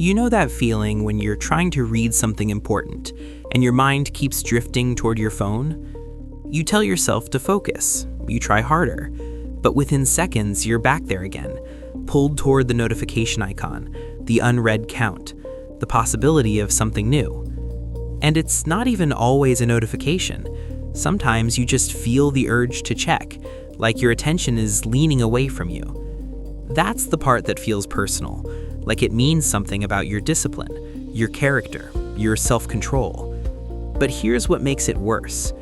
You know that feeling when you're trying to read something important and your mind keeps drifting toward your phone? You tell yourself to focus, you try harder, but within seconds you're back there again, pulled toward the notification icon, the unread count, the possibility of something new. And it's not even always a notification. Sometimes you just feel the urge to check, like your attention is leaning away from you. That's the part that feels personal, like it means something about your discipline, your character, your self-control. But here's what makes it worse.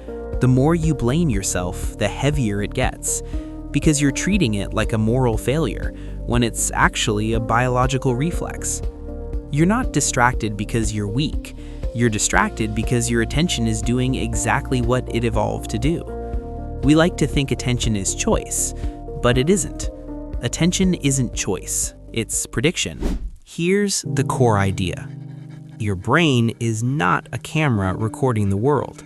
The more you blame yourself, the heavier it gets, because you're treating it like a moral failure when it's actually a biological reflex. You're not distracted because you're weak. You're distracted because your attention is doing exactly what it evolved to do. We like to think attention is choice, but it isn't. Attention isn't choice, it's prediction. Here's the core idea. Your brain is not a camera recording the world.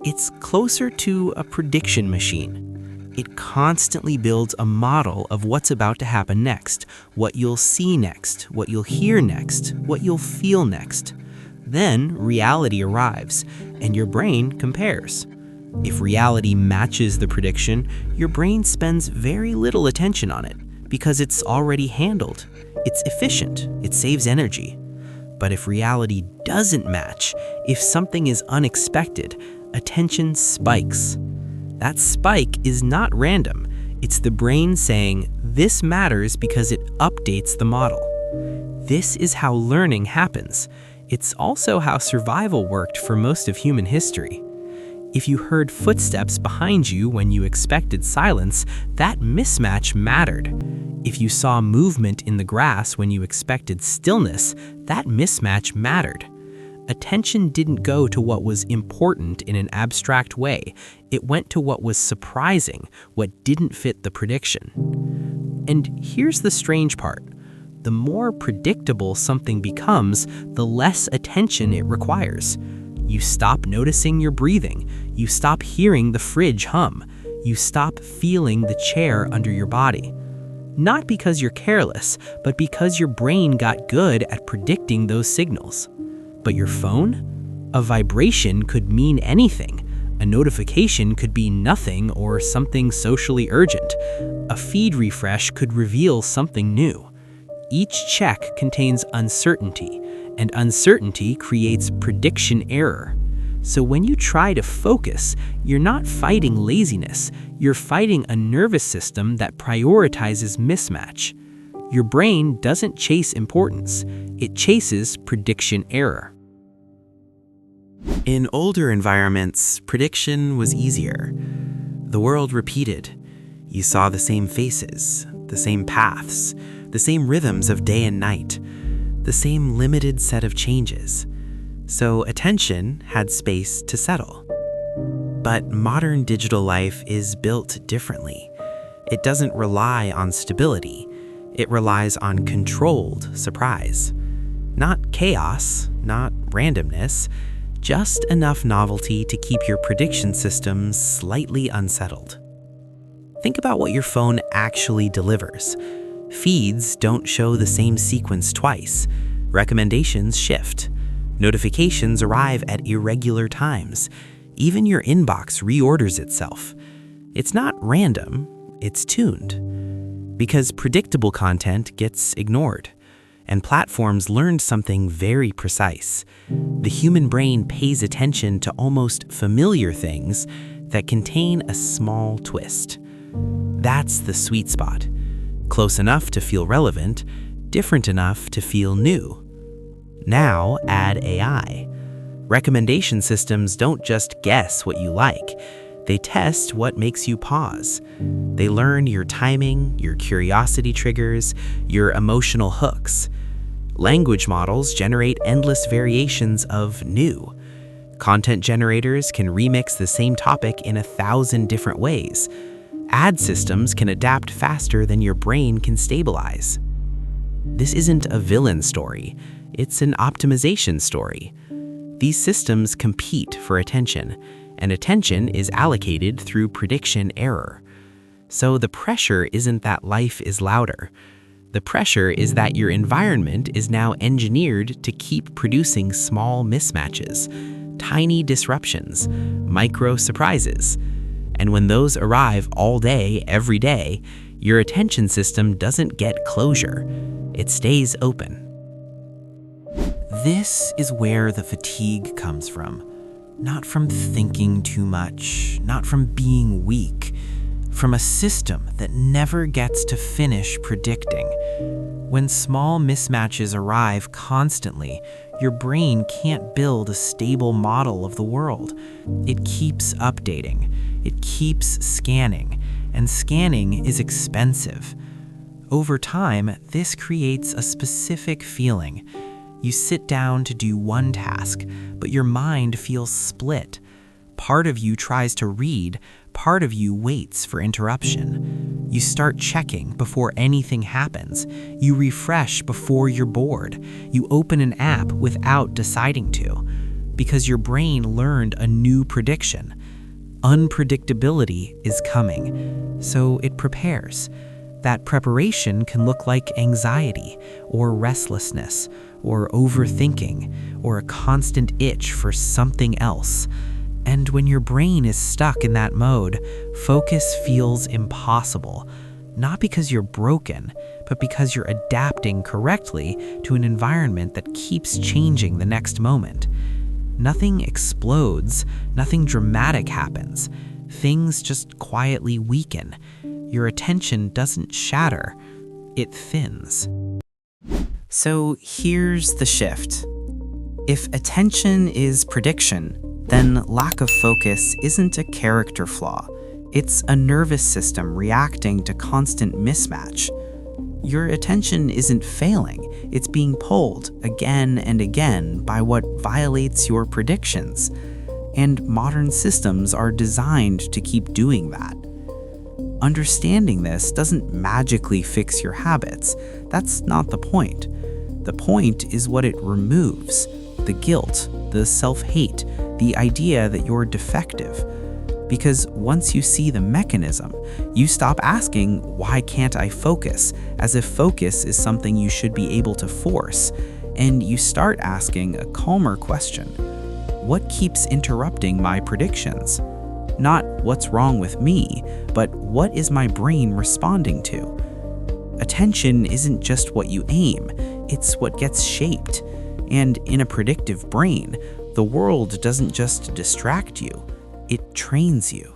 It's closer to a prediction machine. It constantly builds a model of what's about to happen next, what you'll see next, what you'll hear next, what you'll feel next. Then reality arrives, and your brain compares. If reality matches the prediction, your brain spends very little attention on it because it's already handled. It's efficient, it saves energy. But if reality doesn't match, if something is unexpected, attention spikes. That spike is not random. It's the brain saying, this matters because it updates the model. This is how learning happens. It's also how survival worked for most of human history. If you heard footsteps behind you when you expected silence, that mismatch mattered. If you saw movement in the grass when you expected stillness, that mismatch mattered. Attention didn't go to what was important in an abstract way. It went to what was surprising, what didn't fit the prediction. And here's the strange part. The more predictable something becomes, the less attention it requires. You stop noticing your breathing. You stop hearing the fridge hum. You stop feeling the chair under your body. Not because you're careless, but because your brain got good at predicting those signals. But your phone? A vibration could mean anything. A notification could be nothing or something socially urgent. A feed refresh could reveal something new. Each check contains uncertainty, and uncertainty creates prediction error. So when you try to focus, you're not fighting laziness, you're fighting a nervous system that prioritizes mismatch. Your brain doesn't chase importance, it chases prediction error. In older environments, prediction was easier. The world repeated. You saw the same faces, the same paths, the same rhythms of day and night, the same limited set of changes. So attention had space to settle. But modern digital life is built differently. It doesn't rely on stability. It relies on controlled surprise. Not chaos, not randomness, just enough novelty to keep your prediction systems slightly unsettled. Think about what your phone actually delivers. Feeds don't show the same sequence twice. Recommendations shift. Notifications arrive at irregular times. Even your inbox reorders itself. It's not random, it's tuned. Because predictable content gets ignored. And platforms learned something very precise. The human brain pays attention to almost familiar things that contain a small twist. That's the sweet spot. Close enough to feel relevant, different enough to feel new. Now add AI. Recommendation systems don't just guess what you like. They test what makes you pause. They learn your timing, your curiosity triggers, your emotional hooks. Language models generate endless variations of new. Content generators can remix the same topic in 1,000 different ways. Ad systems can adapt faster than your brain can stabilize. This isn't a villain story, it's an optimization story. These systems compete for attention, and attention is allocated through prediction error. So the pressure isn't that life is louder. The pressure is that your environment is now engineered to keep producing small mismatches, tiny disruptions, micro surprises. And when those arrive all day, every day, your attention system doesn't get closure. It stays open. This is where the fatigue comes from. Not from thinking too much, not from being weak, from a system that never gets to finish predicting. When small mismatches arrive constantly, your brain can't build a stable model of the world. It keeps updating, it keeps scanning, and scanning is expensive. Over time, this creates a specific feeling. You sit down to do one task, but your mind feels split. Part of you tries to read, part of you waits for interruption. You start checking before anything happens. You refresh before you're bored. You open an app without deciding to, because your brain learned a new prediction. Unpredictability is coming, so it prepares. That preparation can look like anxiety, or restlessness, or overthinking, or a constant itch for something else. And when your brain is stuck in that mode, focus feels impossible. Not because you're broken, but because you're adapting correctly to an environment that keeps changing the next moment. Nothing explodes, nothing dramatic happens. Things just quietly weaken. Your attention doesn't shatter, it thins. So here's the shift. If attention is prediction, then lack of focus isn't a character flaw. It's a nervous system reacting to constant mismatch. Your attention isn't failing, it's being pulled again and again by what violates your predictions. And modern systems are designed to keep doing that. Understanding this doesn't magically fix your habits. That's not the point. The point is what it removes: the guilt, the self-hate, the idea that you're defective. Because once you see the mechanism, you stop asking, "Why can't I focus?" as if focus is something you should be able to force, and you start asking a calmer question: what keeps interrupting my predictions? Not what's wrong with me, but what is my brain responding to? Attention isn't just what you aim, it's what gets shaped. And in a predictive brain, the world doesn't just distract you, it trains you.